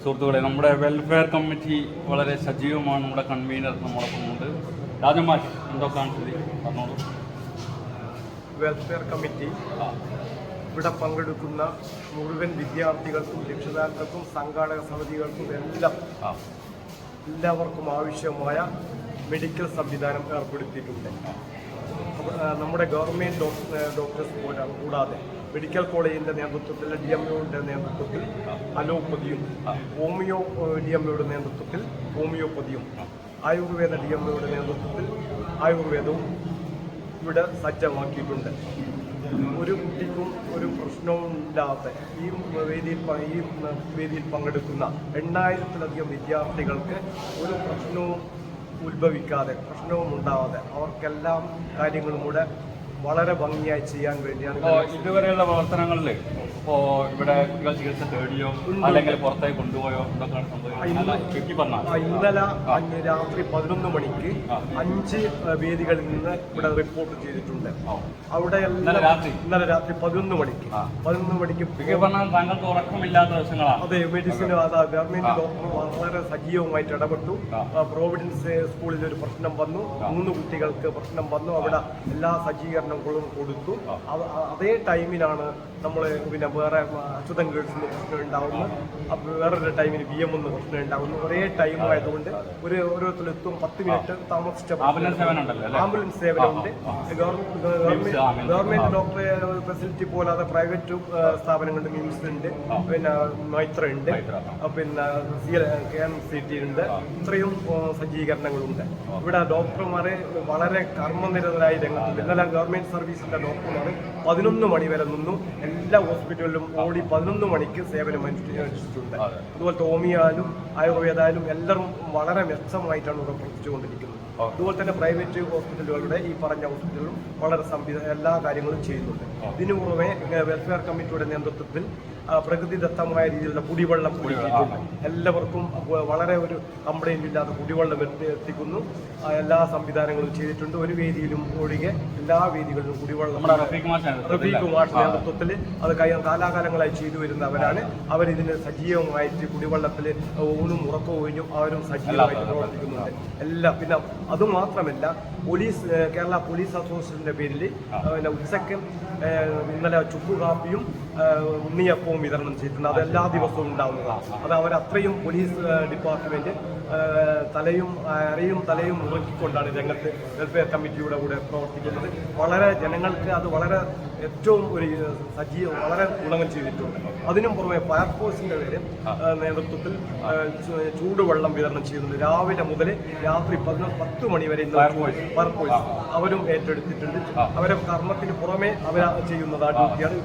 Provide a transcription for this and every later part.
സുഹൃത്തുക്കളെ, നമ്മുടെ welfare committee വളരെ സജീവമാണ്. നമ്മുടെ കൺവീനർ നമ്മളൊപ്പമുണ്ട്. രാജമാഷ്, എന്തൊക്കെയാണ് സ്ഥിതി പറഞ്ഞോളൂ. വെൽഫെയർ കമ്മിറ്റി ഇവിടെ പങ്കെടുക്കുന്ന മുഴുവൻ വിദ്യാർത്ഥികൾക്കും രക്ഷിതാക്കൾക്കും സംഘാടക സമിതികൾക്കും എല്ലാവർക്കും ആവശ്യമായ മെഡിക്കൽ സംവിധാനം ഏർപ്പെടുത്തിയിട്ടുണ്ട്. നമ്മുടെ ഗവൺമെൻറ് ഡോക്ടേഴ്സ് കൂടാതെ മെഡിക്കൽ കോളേജിൻ്റെ നേതൃത്വത്തിൽ DMOയുടെ നേതൃത്വത്തിൽ അലോപ്പതിയും ഹോമിയോ DMOയുടെ നേതൃത്വത്തിൽ ഹോമിയോപ്പതിയും ആയുർവേദ DMOയുടെ നേതൃത്വത്തിൽ ആയുർവേദവും ഇവിടെ സജ്ജമാക്കിയിട്ടുണ്ട്. ഒരു കുട്ടിക്കും ഒരു പ്രശ്നവും ഇല്ലാതെ ഈ വേദിയിൽ പങ്കെടുക്കുന്ന 8000-ലധികം വിദ്യാർത്ഥികൾക്ക് ഒരു പ്രശ്നവും ഉത്ഭവിക്കാതെ, പ്രശ്നവും ഉണ്ടാവാതെ അവർക്കെല്ലാം കാര്യങ്ങളും കൂടെ വളരെ ഭംഗിയായി ചെയ്യാൻ വേണ്ടിയാണ് ഇതുവരെയുള്ള പ്രവർത്തനങ്ങളിൽ ഇപ്പോൾ ഇവിടെ കുട്ടികൾ ചികിത്സ തേടിയോ അല്ലെങ്കിൽ പുറത്തേക്ക് കൊണ്ടുപോയോ എന്തൊക്കെയാണ് സംഭവിക്കുന്നത്? ഇന്നലെ രാത്രി 11 മണിക്ക് 5 വേദികളിൽ നിന്ന് ഇവിടെ റിപ്പോർട്ട് ചെയ്തിട്ടുണ്ട്. അവിടെ ഇന്നലെ രാത്രി 11 മണിക്ക് താങ്കൾക്ക് ഉറക്കമില്ലാത്ത ദിവസങ്ങളാണ്. അതെ, മെഡിസിൻ ഗവൺമെന്റ് ഡോക്ടർ വളരെ സജീവമായിട്ട് ഇടപെട്ടു. പ്രോവിഡൻസ് സ്കൂളിൽ ഒരു പ്രശ്നം വന്നു, 3 കുട്ടികൾക്ക് പ്രശ്നം വന്നു. അവിടെ എല്ലാ സജ്ജീകരണങ്ങളും കൊടുത്തു. അതേ ടൈമിലാണ് നമ്മൾ പിന്നെ വേറെ അച്യുതൻ ഗേൾസിന് പ്രശ്നം ഉണ്ടാവുന്നു, വേറൊരു ടൈമിന് BM പ്രശ്നം ഉണ്ടാവുന്നു. ഒരേ ടൈം ആയതുകൊണ്ട് ഓരോരുത്തരെത്തും 10 മിനിറ്റ് താമസിച്ച ആംബുലൻസ് സേവനമുണ്ട്. ഗവൺമെന്റ് ഡോക്ടറെ ഫെസിലിറ്റി പോലാതെ പ്രൈവറ്റ് സ്ഥാപനങ്ങളുണ്ട്. മിംസ് ഉണ്ട്, പിന്നെ മൈത്ര ഉണ്ട്, പിന്നെ KMCT ഉണ്ട്. ഇത്രയും സജ്ജീകരണങ്ങളുണ്ട്. ഇവിടെ ഡോക്ടർമാരെ വളരെ കർമ്മനിരതരായി രംഗത്തുണ്ട്. ഇന്നലെ ഗവൺമെന്റ് സർവീസിന്റെ ഡോക്ടർമാർ 11 മണി വരെ നിന്നു. എല്ലാ ഹോസ്പിറ്റലിലും ഓടി 11 മണിക്ക് സേവനം അനുഷ്ഠിച്ചിട്ടുണ്ട്. അതുപോലത്തെ ഹോമിയായാലും ആയുർവേദായാലും എല്ലാവരും വളരെ മെച്ചമായിട്ടാണ് ഇവിടെ പ്രവർത്തിച്ചുകൊണ്ടിരിക്കുന്നത്. അതുപോലെ തന്നെ പ്രൈവറ്റ് ഹോസ്പിറ്റലുകളുടെ ഈ പറഞ്ഞ ഹോസ്പിറ്റലുകളും വളരെ എല്ലാ കാര്യങ്ങളും ചെയ്യുന്നുണ്ട്. ഇതിനു പുറമെ വെൽഫെയർ കമ്മിറ്റിയുടെ നേതൃത്വത്തിൽ പ്രകൃതിദത്തമായ രീതിയിലുള്ള കുടിവെള്ളം എല്ലാവർക്കും വളരെ ഒരു കംപ്ലൈന്റ് ഇല്ലാതെ കുടിവെള്ളം എത്തിക്കുന്നു. എല്ലാ സംവിധാനങ്ങളും ചെയ്തിട്ടുണ്ട്. ഒരു വേദിയിലും ഒഴികെ എല്ലാ വേദികളിലും കുടിവെള്ളം റഫീഖ് മാഷ് നേതൃത്വത്തിൽ അത് കാലാകാലങ്ങളായി ചെയ്തു വരുന്നവരാണ്. അവരിതിന് സജീവമായിട്ട് കുടിവെള്ളത്തിൽ ഊണും ഉറക്കവും ഒഴിഞ്ഞും അവരും സജീവമായിട്ട് പ്രവർത്തിക്കുന്നുണ്ട്. എല്ലാം പിന്നെ അതുമാത്രമല്ല, കേരള പോലീസ് അസോസിയേഷന്റെ പേരിൽ പിന്നെ ഉച്ചയ്ക്ക് ഇന്നലെ ചുക്കു കാപ്പിയും ഉണ്ണിയപ്പവും വിതരണം ചെയ്തിട്ടുണ്ട്. അത് എല്ലാ ദിവസവും ഉണ്ടാവുന്നതാണ്. അത് അവരത്രയും പോലീസ് ഡിപ്പാർട്ട്മെന്റ് അരയും തലയും മുറുക്കിക്കൊണ്ടാണ് രംഗത്ത് വെൽഫെയർ കമ്മിറ്റിയുടെ കൂടെ പ്രവർത്തിക്കുന്നത്. വളരെ ജനങ്ങൾക്ക് അത് വളരെ ഏറ്റവും ഒരു വളരെ ഗുണം ചെയ്തിട്ടുണ്ട്. അതിനും പുറമെ ഫയർഫോഴ്സിന്റെ പേര് നേതൃത്വത്തിൽ ചൂടുവെള്ളം വിതരണം ചെയ്യുന്നുണ്ട്. രാവിലെ മുതൽ രാത്രി 10 മണി വരെ ഫയർഫോഴ്സ് അവരും ഏറ്റെടുത്തിട്ടുണ്ട്. അവരെ കർമ്മത്തിന് പുറമെ അവർ ചെയ്യുന്നതാണ് ഡ്യൂട്ടിയാണ്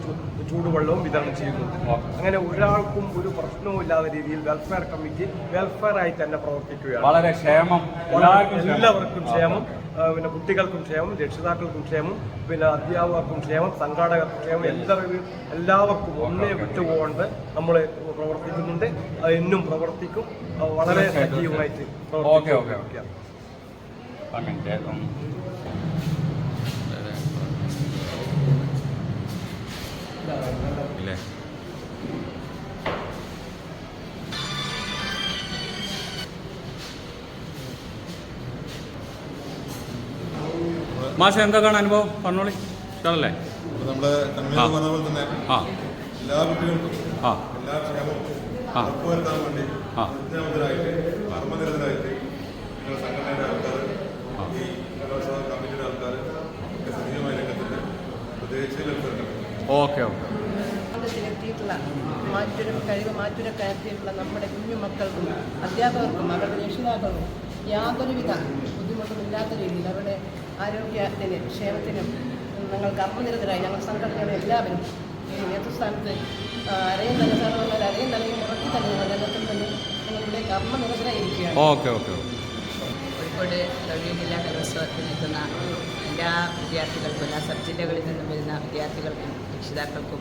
ചൂടുവെള്ളവും വിതരണം ചെയ്യുന്നുണ്ട്. അങ്ങനെ ഒരാൾക്കും ഒരു പ്രശ്നവും ഇല്ലാത്ത രീതിയിൽ വെൽഫെയർ കമ്മിറ്റി വെൽഫെയർ ആയി തന്നെ പ്രവർത്തിക്കുകയാണ്. വളരെ ക്ഷേമം, എല്ലാവർക്കും ക്ഷേമം, പിന്നെ കുട്ടികൾക്കും ക്ഷേമം, രക്ഷിതാക്കൾക്കും ക്ഷേമം, പിന്നെ അധ്യാപകർക്കും ക്ഷേമം, സംഘാടകർക്കും ക്ഷേമം, എല്ലാവർക്കും ഒന്നേ വിട്ടുപോകൊണ്ട് നമ്മൾ പ്രവർത്തിക്കുന്നുണ്ട്. എന്നും പ്രവർത്തിക്കും. വളരെ സജീവമായിട്ട് പ്രവർത്തിക്കും. മാഷ, എന്തൊക്കെയാണ് അനുഭവം? പറഞ്ഞോളി. ഇഷ്ടമല്ലേ? നമ്മുടെ പറഞ്ഞ പോലെ തന്നെ എല്ലാ കുട്ടികൾക്കും എല്ലാ ക്ഷേമവും ഉറപ്പുവരുത്താൻ വേണ്ടി ഉദ്യമത്തിലായിട്ട് കർമ്മനിരതരായിട്ട് സംഘടനയുടെ ആൾക്കാർ, ഈ കലോത്സവ കമ്മിറ്റിയുടെ ആൾക്കാർ ഒക്കെ സജീവമായ രംഗത്തുണ്ട്. പ്രത്യേകിച്ച് മാറ്റുരക്കാരെത്തിയിട്ടുള്ള നമ്മുടെ കുഞ്ഞുമക്കൾക്കും അധ്യാപകർക്കും അവരുടെ രക്ഷിതാക്കൾക്കും യാതൊരുവിധ ബുദ്ധിമുട്ടുമില്ലാത്ത രീതിയിൽ അവരുടെ ആരോഗ്യത്തിന് ക്ഷേമത്തിനും ഞങ്ങൾ കർമ്മനിരതരായി ഞങ്ങൾ സംഘടനയുടെ എല്ലാവരും ഈ നേതൃസ്ഥാനത്ത് അരയും തന്നെ സാറുമാർ അരയും തലയും ഉറക്കി തന്നെ രംഗത്തിൽ തന്നെ ഞങ്ങളുടെ കർമ്മനിരതരായിരിക്കുകയാണ്. കോഴിക്കോട് ഗവൺമെൻറ് ജില്ലാ കലോത്സവത്തിൽ നിൽക്കുന്ന എല്ലാ വിദ്യാർത്ഥികൾക്കും, എല്ലാ സബ്ജില്ലകളിൽ നിന്നും വരുന്ന വിദ്യാർത്ഥികൾക്കും രക്ഷിതാക്കൾക്കും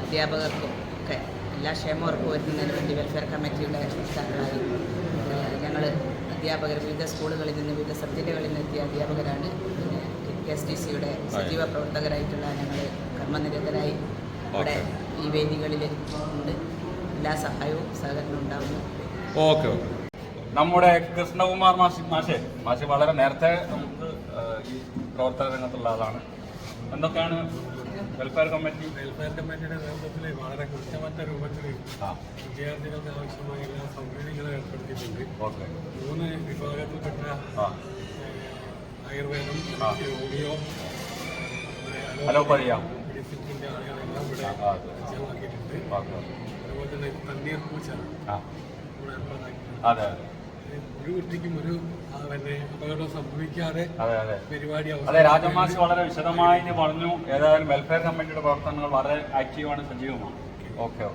അധ്യാപകർക്കും ഒക്കെ എല്ലാ ക്ഷേമം ഉറപ്പുവരുത്തുന്നതിന് വേണ്ടി വെൽഫെയർ കമ്മിറ്റിയുടെ സംസ്ഥാനങ്ങളായി ഞങ്ങൾ അധ്യാപകർ വിവിധ സ്കൂളുകളിൽ നിന്ന് വിവിധ സബ്ജില്ലകളിൽ നിന്നെത്തിയ അധ്യാപകരാണ്. പിന്നെ KSTCയുടെ സജീവ പ്രവർത്തകരായിട്ടുള്ള ഞങ്ങൾ കർമ്മനിരതരായി ഇവിടെ ഈ വേദികളിൽ ഉണ്ട്. എല്ലാ സഹായവും സഹകരണവും ഉണ്ടാവുന്നു. Okay okay. നമ്മുടെ കൃഷ്ണകുമാർ മാഷെ വളരെ നേരത്തെ നമുക്ക് ഈ പ്രവർത്തന രംഗത്തുള്ള ആളാണ്. എന്തൊക്കെയാണ് വെൽഫെയർ കമ്മിറ്റിയുടെ നേതൃത്വത്തിൽ വളരെ കൃത്യമറ്റ രൂപത്തിൽ വിദ്യാർത്ഥികൾക്ക് ആവശ്യമായ എല്ലാ സൗകര്യങ്ങളും ഏർപ്പെടുത്തിയിട്ടുണ്ട്. 3 വിഭാഗത്തിൽപ്പെട്ട ആയുർവേദം, ഹോമിയോ, മെഡിസിൻസിന്റെ ആളുകളെല്ലാം ഇവിടെ സജ്ജമാക്കിയിട്ടുണ്ട്. അതുപോലെ തന്നെ തണ്ണീർ പൂച്ച ഇവിടെ ഏർപ്പാടാക്കിയിട്ടുണ്ട്. ഒരു കുട്ടിക്കും ഒരു അപകടം സംഭവിക്കാതെ പരിപാടി. അതെ, രാജമാഷ് വളരെ വിശദമായി പറഞ്ഞു. ഏതായാലും വെൽഫെയർ കമ്മിറ്റിയുടെ പ്രവർത്തനങ്ങൾ വളരെ ആക്റ്റീവാണ്, സജീവമാണ്. ഓക്കെ.